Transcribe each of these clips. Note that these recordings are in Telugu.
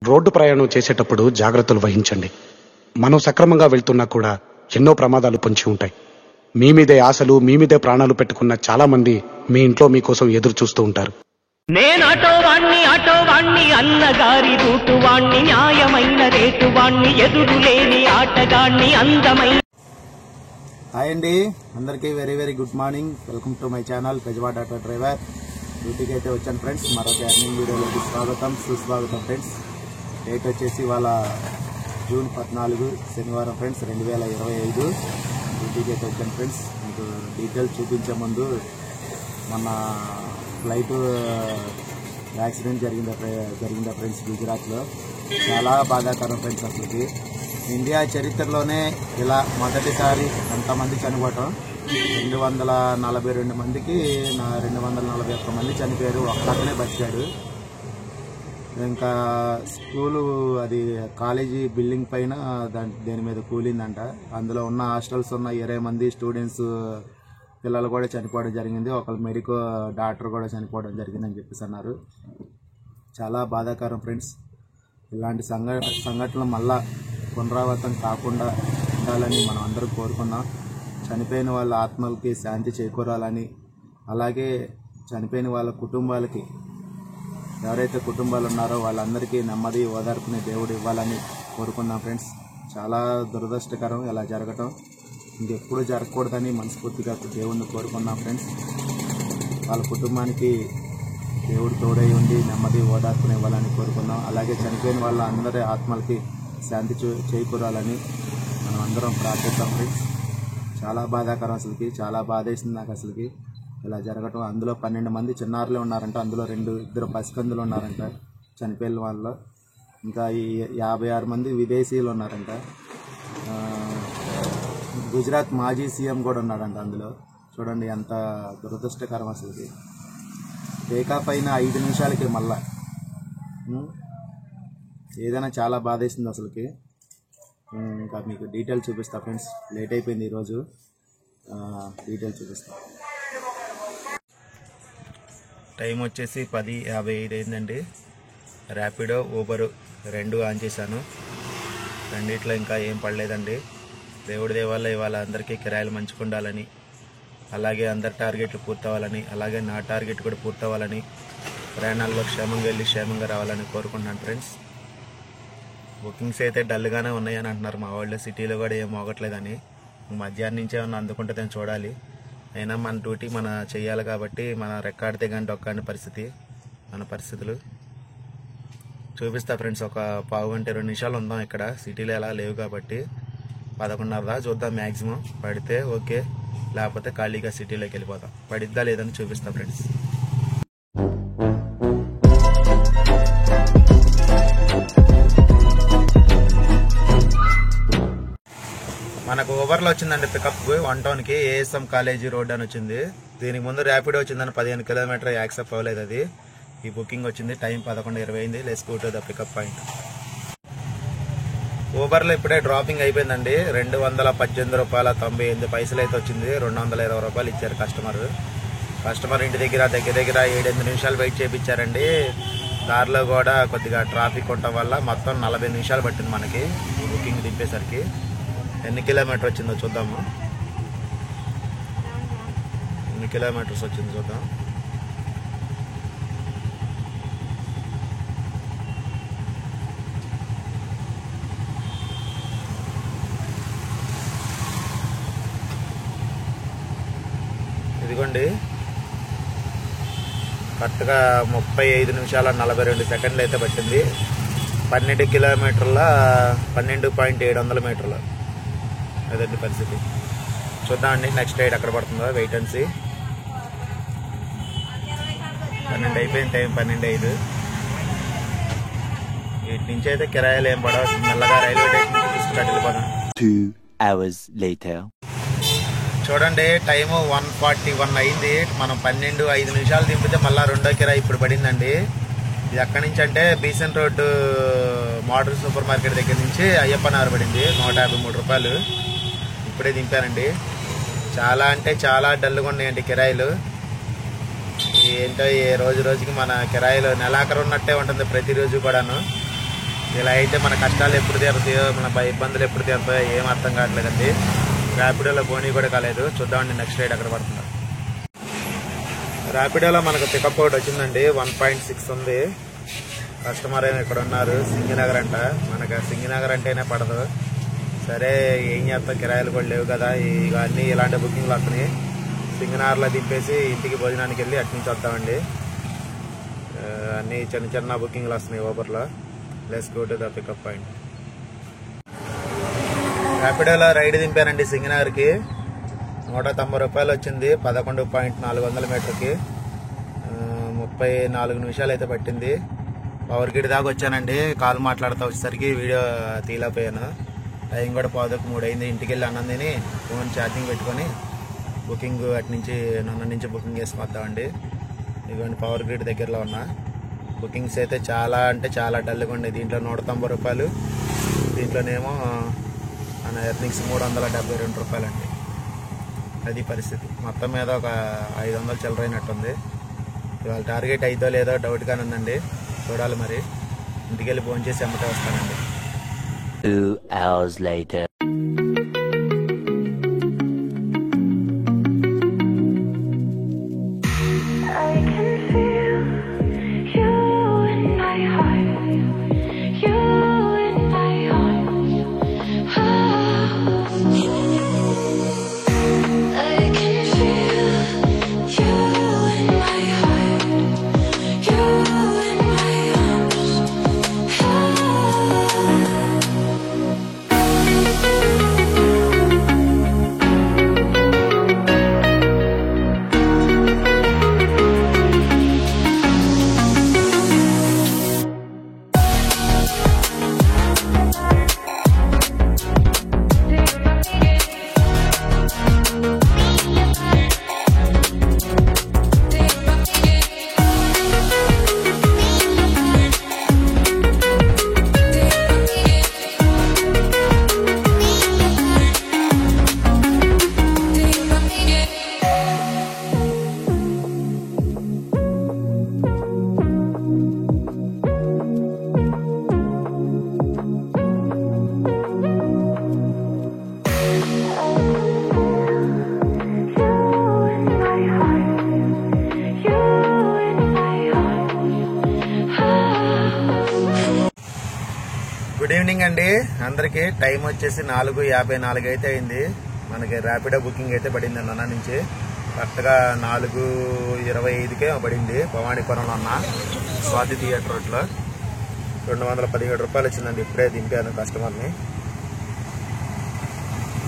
రోడ్డు ప్రయాణం చేసేటప్పుడు జాగ్రత్తలు వహించండి. మనం సక్రమంగా వెళ్తున్నా కూడా ఎన్నో ప్రమాదాలు పొంచి ఉంటాయి. మీ మీదే ఆశలు, మీ మీదే ప్రాణాలు పెట్టుకున్న చాలా మంది మీ ఇంట్లో మీకోసం ఎదురు చూస్తూ ఉంటారు. నేను ఆటోవాణ్ణి అన్నగారి రూటు వాణ్ణి, న్యాయమైన రేటు వాణ్ణి, ఎదురులేని ఆటగాణ్ణి, అందమైన. హాయ్ అండి, అందరికీ very very good morning. Welcome to my channel పెజవాడ auto driver. డ్యూటీకి అయితే వచ్చాను ఫ్రెండ్స్. మరొక ఎర్నింగ్ వీడియోలోకి స్వాగతం సుస్వాగతం ఫ్రెండ్స్. డేట్ వచ్చేసి వాళ్ళ జూన్ 14 శనివారం ఫ్రెండ్స్, 2025. డ్యూటీకి అయితే వచ్చాను ఫ్రెండ్స్. మీకు డీటెయిల్స్ చూపించే ముందు మన ఫ్లైట్ యాక్సిడెంట్ జరిగిందా ఫ్రెండ్స్ గుజరాత్లో. చాలా బాధాకరం ఫ్రెండ్స్. అసలుకి ఇండియా చరిత్రలోనే ఇలా మొదటిసారి ఎంతమంది చనిపోవటం. 242 మందికి 241 మంది చనిపోయారు. ఒక్కతనే బతికాడు. ఇంకా స్కూలు అది కాలేజీ బిల్డింగ్ పైన దేని మీద కూలిందంట. అందులో ఉన్న హాస్టల్స్ ఉన్న 20 మంది స్టూడెంట్స్ పిల్లలు కూడా చనిపోవడం జరిగింది. ఒకళ్ళు మెడికల్ డాక్టర్ కూడా చనిపోవడం జరిగిందని చెప్పేసి అన్నారు. చాలా బాధాకరం ఫ్రెండ్స్. ఇలాంటి సంఘటనలు మళ్ళా పునరావృతం కాకుండా ఉండాలని మనం అందరూ కోరుకున్నాం. చనిపోయిన వాళ్ళ ఆత్మలకి శాంతి చేకూరాలని, అలాగే చనిపోయిన వాళ్ళ కుటుంబాలకి, ఎవరైతే కుటుంబాలు ఉన్నారో వాళ్ళందరికీ నెమ్మది ఓదార్పుని దేవుడు ఇవ్వాలని కోరుకున్నాం ఫ్రెండ్స్. చాలా దురదృష్టకరం ఇలా జరగటం. ఇంకెప్పుడు జరగకూడదని మనస్ఫూర్తిగా దేవుడిని కోరుకున్నాం ఫ్రెండ్స్. వాళ్ళ కుటుంబానికి దేవుడు తోడై ఉండి నెమ్మది ఓదార్పుని ఇవ్వాలని కోరుకున్నాం. అలాగే చనిపోయిన వాళ్ళ అందరి ఆత్మలకి శాంతి చేకూరాలని మనం అందరం ప్రార్థిస్తాం ఫ్రెండ్స్. చాలా బాధాకరం. అసలుకి చాలా బాధేసింది నాకు అసలుకి ఇలా జరగటం. అందులో 12 మంది చిన్నారులే ఉన్నారంట. అందులో 2 పసికందులు ఉన్నారంట చనిపోయిన వాళ్ళు. ఇంకా ఈ 56 మంది విదేశీయులు ఉన్నారంట. గుజరాత్ మాజీ సీఎం కూడా ఉన్నాడంట అందులో. చూడండి ఎంత దురదృష్టకరం అసలుకి. టేకాఫ్ అయిన 5 నిమిషాలకి మళ్ళా ఏదైనా చాలా బాధేసింది అసలుకి. ఇంకా మీకు డీటెయిల్ చూపిస్తా ఫ్రెండ్స్. లేట్ అయిపోయింది ఈరోజు. డీటెయిల్ చూపిస్తా. టైం వచ్చేసి 10:55 అయిందండి. ర్యాపిడో ఊబరు 2 ఆన్ చేశాను. రెండిట్లో ఇంకా ఏం పడలేదండి. దేవుడి దేవాల ఇవాళ అందరికీ కిరాయిలు మంచుకుండాలని, అలాగే అందరి టార్గెట్లు పూర్తవ్వాలని, అలాగే నా టార్గెట్ కూడా పూర్తవ్వాలని, ప్రయాణాల్లో క్షేమంగా వెళ్ళి క్షేమంగా రావాలని కోరుకుంటున్నాను ఫ్రెండ్స్. బుకింగ్స్ అయితే డల్గానే ఉన్నాయని అంటున్నారు మా వాళ్ళు. సిటీలో కూడా ఏం మోగట్లేదని. మధ్యాహ్నం నుంచే ఏమన్నా అందుకుంటుందని చూడాలి. అయినా మన డ్యూటీ మన చెయ్యాలి కాబట్టి మన రెక్కాడితే కానీ డొక్కాని పరిస్థితి మన పరిస్థితులు. చూపిస్తా ఫ్రెండ్స్. ఒక పావు గంట 20 నిమిషాలు ఉందాం ఇక్కడ. సిటీలో ఎలా లేవు కాబట్టి 11:30 చూద్దాం. మ్యాక్సిమం పడితే ఓకే, లేకపోతే ఖాళీగా సిటీలోకి వెళ్ళిపోతాం. పడిద్దా లేదని చూపిస్తా ఫ్రెండ్స్. మనకు ఓవర్లో వచ్చిందండి పికప్ 1 టౌన్కి. ఏఎస్ఎం కాలేజీ రోడ్ అని వచ్చింది. దీనికి ముందు ర్యాపిడో వచ్చిందని 15 కిలోమీటర్ యాక్సెప్ట్ అవ్వలేదు అది. ఈ బుకింగ్ వచ్చింది. టైం 11:20 అయింది. Let's go to the pickup point. ఊబర్లో ఇప్పుడే డ్రాపింగ్ అయిపోయిందండి. 218 రూపాయల అయితే వచ్చింది. 220 రూపాయలు ఇచ్చారు కస్టమర్ ఇంటి దగ్గర 7-8 నిమిషాలు వెయిట్ చేయించారండి. దారిలో కూడా కొద్దిగా ట్రాఫిక్ ఉండటం వల్ల మొత్తం 40 నిమిషాలు పట్టింది మనకి ఈ బుకింగ్ దింపేసరికి. ఎన్ని కిలోమీటర్ వచ్చిందో చూద్దాము. ఎన్ని కిలోమీటర్స్ వచ్చిందో చూద్దాం. ఇదిగోండి, కరెక్ట్గా 35 నిమిషాల 42 సెకండ్లు అయితే పట్టింది. 12 కిలోమీటర్ల 12.700 మీటర్లు. అదండి పరిస్థితి. చూద్దామండి నెక్స్ట్ రైడ్ ఎక్కడ పడుతుందో. Wait and see. 12 అయిపోయింది. టైం 12:05. వీటి నుంచి అయితే కిరాయిలు ఏం పడవ. మెల్లగా రైల్వే స్టేషన్ నుంచి తీసుకుని వెళ్ళిపోదాం. 2 hours later. చూడండి టైము 1:41 అయింది. మనం 12:05 నిమిషాలు దింపితే మళ్ళీ రెండో కిరాయి ఇప్పుడు పడిందండి. ఇది ఎక్కడి నుంచి అంటే Besant road modern super market దగ్గర నుంచి అయ్యప్ప నగర్ పడింది. 153 రూపాయలు ఇప్పుడే దింపానండి. చాలా అంటే చాలా డల్గా ఉన్నాయండి కిరాయిలు. ఏంటో ఏ రోజు రోజుకి మన కిరాయిలు నెలాఖరు ఉన్నట్టే ఉంటుంది ప్రతిరోజు కూడాను. ఇలా అయితే మన కష్టాలు ఎప్పుడు తీరుతాయో, మన ఇబ్బందులు ఎప్పుడు తీరుతాయో ఏం అర్థం కావట్లేదండి. ర్యాపిడోలో పోనీ కూడా కాలేదు. చూద్దామండి నెక్స్ట్ రైడ్ ఎక్కడ పడుతుందో. ర్యాపిడోలో మనకు పికప్ ఒకటి వచ్చిందండి. 1.6 ఉంది. కస్టమర్ ఏమో ఇక్కడ ఉన్నారు. సింగినగర్ అంట. మనకు సింగినగర్ అంటేనే పడదు. సరే ఏం చేస్తాం, కిరాయిలు కూడా లేవు కదా. ఇక అన్నీ ఇలాంటి బుకింగ్లు వస్తున్నాయి. సింగనగర్లో దింపేసి ఇంటికి భోజనానికి వెళ్ళి అటు నుంచి వస్తామండి. అన్నీ చిన్న చిన్న బుకింగ్లు వస్తున్నాయి ఊబర్లో. Let's go to the pickup point. ర్యాపిడోలో రైడ్ దింపానండి సింగనగర్కి. 190 రూపాయలు వచ్చింది. 11.400 మీటర్కి 34 నిమిషాలు అయితే పట్టింది. పవర్ గిడ్ దాకా వచ్చానండి. కాల్ మాట్లాడుతూ వచ్చేసరికి వీడియో తీయలేకపోయాను. టైం కూడా 2:03 అయింది. ఇంటికి వెళ్ళి అన్నం తిని ఫోన్ ఛార్జింగ్ పెట్టుకొని బుకింగ్ అటు నుంచి నన్ను నుంచి బుకింగ్ చేసుకొద్దామండి. ఇదిగోండి పవర్ గ్రిడ్ దగ్గరలో ఉన్నా. బుకింగ్స్ అయితే చాలా అంటే చాలా డల్గా ఉండే. దీంట్లో 190 రూపాయలు, దీంట్లోనేమో మన ఎర్నింగ్స్ 372 రూపాయలు అండి. అది పరిస్థితి. మొత్తం మీద ఒక 500 చిల్లరైనట్టుంది. ఇవాళ టార్గెట్ అయిదో లేదో డౌట్గానే ఉందండి. చూడాలి మరి. ఇంటికి వెళ్ళి ఫోన్ చేసి అమ్మటే వస్తానండి. 2 hours later. గుడ్ ఈవినింగ్ అండి అందరికి. టైం వచ్చేసి 4:54 అయితే అయింది. మనకి ర్యాపిడో బుకింగ్ అయితే పడింది అన్న నుంచి. కరెక్ట్గా 4:25కే పడింది. భవానీపురంలో ఉన్న స్వాతి థియేటర్ రోడ్లో 217 రూపాయలు వచ్చిందండి. ఇప్పుడే దింపాను కస్టమర్ని.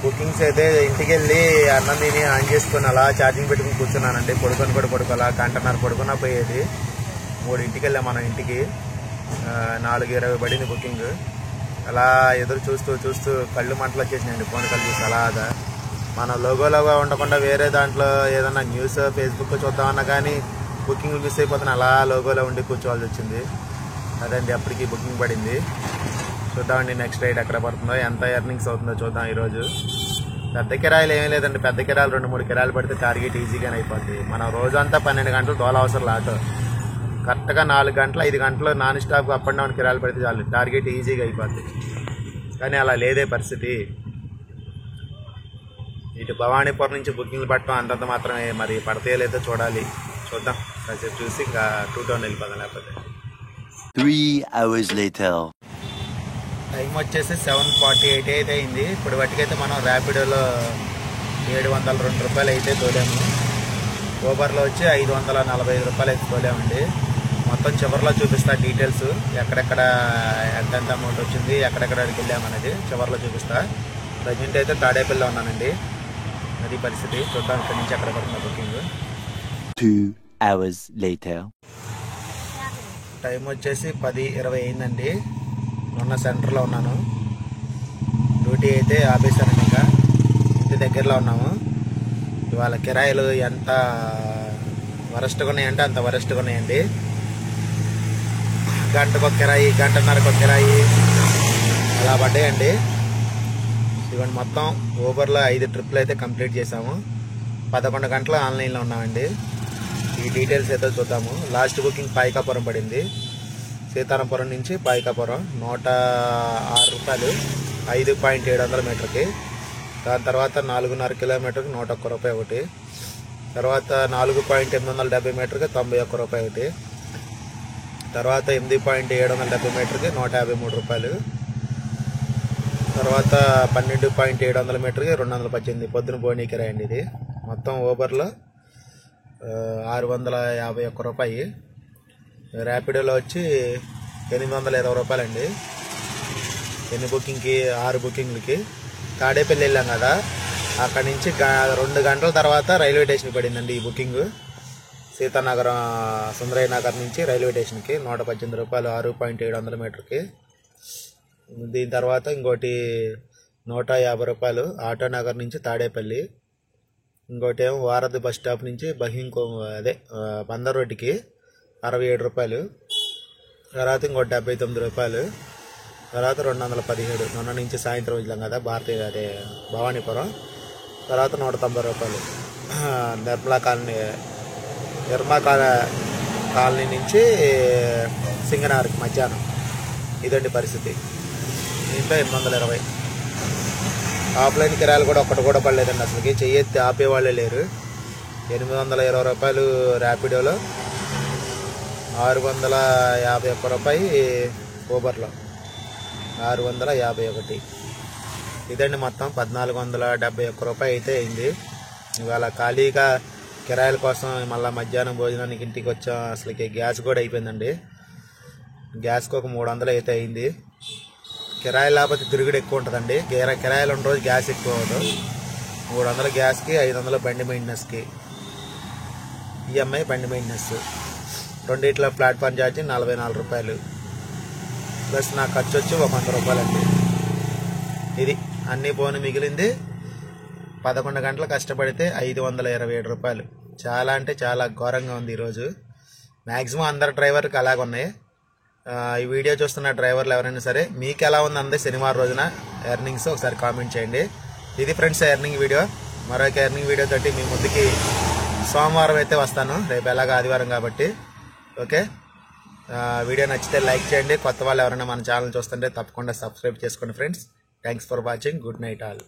బుకింగ్స్ అయితే ఇంటికి వెళ్ళి అన్నం తిని ఆన్ చేసుకుని అలా ఛార్జింగ్ పెట్టుకుని కూర్చున్నానండి. పడుకొని కూడా పడుకోవాలా, గంటన్నర పడుకున్నా పోయేది. 3ంటికి వెళ్ళాం మనం ఇంటికి. 4:20 పడింది బుకింగ్. అలా ఎదురు చూస్తూ చూస్తూ కళ్ళు మంటలు వచ్చేసినాయండి. ఫోన్ కళ్ళు చూసి అలాగా మన లోగోలోగా ఉండకుండా వేరే దాంట్లో ఏదన్నా న్యూస్ ఫేస్బుక్ చూద్దామన్నా కానీ బుకింగ్లు మిస్ అయిపోతున్నా. అలా లోగోలో ఉండి కూర్చోవాల్సి వచ్చింది. అదండి అప్పటికి బుకింగ్ పడింది. చూద్దామండి నెక్స్ట్ రైడ్ ఎక్కడ పడుతుందో, ఎంత ఎర్నింగ్స్ అవుతుందో చూద్దాం ఈరోజు. పెద్ద కిరాయిలు ఏమీ లేదండి. పెద్ద కిరాయిలు 2-3 కిరాయిలు పడితే టార్గెట్ ఈజీగానే అయిపోద్ది. మనం రోజంతా 12 గంటలు తోల అవసరం ఆటో. కరెక్ట్గా 4 గంటలు 5 గంటలు non stop up and down కిరాయిలు పడితే చాలు, టార్గెట్ ఈజీగా అయిపోద్ది. కానీ అలా లేదే పరిస్థితి. ఇటు భవానీపురం నుంచి బుకింగ్లు పట్టడం అంతంత మాత్రమే. మరి పడతాయో లేదో చూడాలి. చూద్దాం. కాసేపు చూసి ఇంకా 2 టౌన్ వెళ్ళిపోదాం. లేకపోతే 3 hours later. టైం వచ్చేసి 7:48 అయితే అయింది. ఇప్పుడు వాటికైతే మనం ర్యాపిడోలో 702 రూపాయలు అయితే తోలాము. ఊబర్లో వచ్చి 545 రూపాయలు అయితే తోలామండి. మొత్తం చివరిలో చూపిస్తా డీటెయిల్స్, ఎక్కడెక్కడ ఎంతెంత అమౌంట్ వచ్చింది, ఎక్కడెక్కడికి వెళ్ళామనేది చివరిలో చూపిస్తా. ప్రజెంట్ అయితే తాడేపల్లిలో ఉన్నానండి. అది పరిస్థితి. చూద్దాం ఇక్కడి నుంచి ఎక్కడ పడుతున్న బుకింగ్. 2 hours later. టైం వచ్చేసి 10:20 అయిందండి. మొన్న సెంటర్లో ఉన్నాను. డ్యూటీ అయితే ఆపేశానండి. ఇంకా ఇంటి దగ్గరలో ఉన్నాము. ఇవాళ కిరాయిలు ఎంత వరస్ట్గా ఉన్నాయంటే అంత వరస్ట్గా ఉన్నాయండి. గంటకు ఒక కిరాయి, గంటన్నరకు ఒక కిరాయి అలా పడ్డాయండి. ఇవన్నీ మొత్తం ఊబర్లో 5 ట్రిప్లు అయితే కంప్లీట్ చేసాము. 11 గంటలు ఆన్లైన్లో ఉన్నామండి. ఈ డీటెయిల్స్ అయితే చూద్దాము. లాస్ట్ బుకింగ్ పాయికాపురం పడింది. సీతారాంపురం నుంచి పాయికాపురం 106 రూపాయలు 5.700 మీటర్కి. దాని తర్వాత 4.5 కిలోమీటర్కి 101 రూపాయి ఒకటి. తర్వాత 4.870 మీటర్కి 91 రూపాయి ఒకటి. తర్వాత 8.770 మీటర్కి 153 రూపాయలు. తర్వాత 12.700 మీటర్కి 218 పొద్దున బోనీ కిరాయి అండి ఇది. మొత్తం ఊబర్లో 651 రూపాయి. ర్యాపిడోలో వచ్చి 820 రూపాయలండి. ఎన్ని బుకింగ్కి? 6 బుకింగ్లకి. తాడేపల్లి వెళ్ళాం కదా, అక్కడి నుంచి 2 గంటల తర్వాత రైల్వే స్టేషన్కి పడిందండి ఈ బుకింగ్. సీతానగరం సుందరయ్య నగర్ నుంచి రైల్వే స్టేషన్కి 118 రూపాయలు 6.700 మీటర్కి. దీని తర్వాత ఇంకోటి 150 రూపాయలు ఆటో నగర్ నుంచి తాడేపల్లి. ఇంకోటి ఏమో వారధి బస్ స్టాప్ నుంచి బందర్ రోడ్డుకి 67 రూపాయలు. తర్వాత ఇంకోటి 79 రూపాయలు. తర్వాత 217 మొన్న నుంచి సాయంత్రం వెళ్ళాం కదా భవానీపురం. తర్వాత 190 రూపాయలు నిర్మలా కాలనీ నుంచి సింగనార్కి మధ్యాహ్నం. ఇదండి పరిస్థితి. దీంట్లో 820. ఆఫ్లైన్ కిరాయిలు కూడా ఒక్కటి కూడా పడలేదండి అసలుకి. చెయ్యెత్తి ఆపేవాళ్ళే లేరు. 820 రూపాయలు ర్యాపిడోలో, 651 రూపాయి ఊబర్లో, 651. ఇదండి మొత్తం 1471 రూపాయి అయితే అయింది. ఇవాళ ఖాళీగా కిరాయిల కోసం మళ్ళీ మధ్యాహ్నం భోజనానికి ఇంటికి వచ్చాం. అసలుకి గ్యాస్ కూడా అయిపోయిందండి. గ్యాస్కి ఒక 300 అయితే అయింది. కిరాయి లేకపోతే తిరుగుడు ఎక్కువ ఉంటుందండి. కిరాయిలు ఉన్న రోజు గ్యాస్ ఎక్కువ అవ్వదు. 300 గ్యాస్కి, 500 బండి మెయింటెనెన్స్కి, ఈఎంఐ బండి మెయింటెనెన్స్. రెండిట్లో ప్లాట్ఫామ్ ఛార్జీ 44 రూపాయలు. ప్లస్ నా ఖర్చు వచ్చి 100 రూపాయలండి. ఇది అన్నీ పోను మిగిలింది 11 గంటలు కష్టపడితే 527 రూపాయలు. చాలా అంటే చాలా ఘోరంగా ఉంది ఈరోజు. మ్యాక్సిమం అందరు డ్రైవర్కి అలాగ ఉన్నాయి. ఈ వీడియో చూస్తున్న డ్రైవర్లు ఎవరైనా సరే మీకు ఎలా ఉంది అందరి శనివారం రోజున ఎర్నింగ్స్ ఒకసారి కామెంట్ చేయండి. ఇది ఫ్రెండ్స్ ఎర్నింగ్ వీడియో. మరొక ఎర్నింగ్ వీడియో తోటి మీ ముందుకి సోమవారం అయితే వస్తాను. రేపు ఎలాగ ఆదివారం కాబట్టి. ఓకే, వీడియో నచ్చితే లైక్ చేయండి. కొత్త వాళ్ళు ఎవరైనా మన ఛానల్ చూస్తుంటే తప్పకుండా సబ్స్క్రైబ్ చేసుకోండి friends. Thanks for watching. Good night all.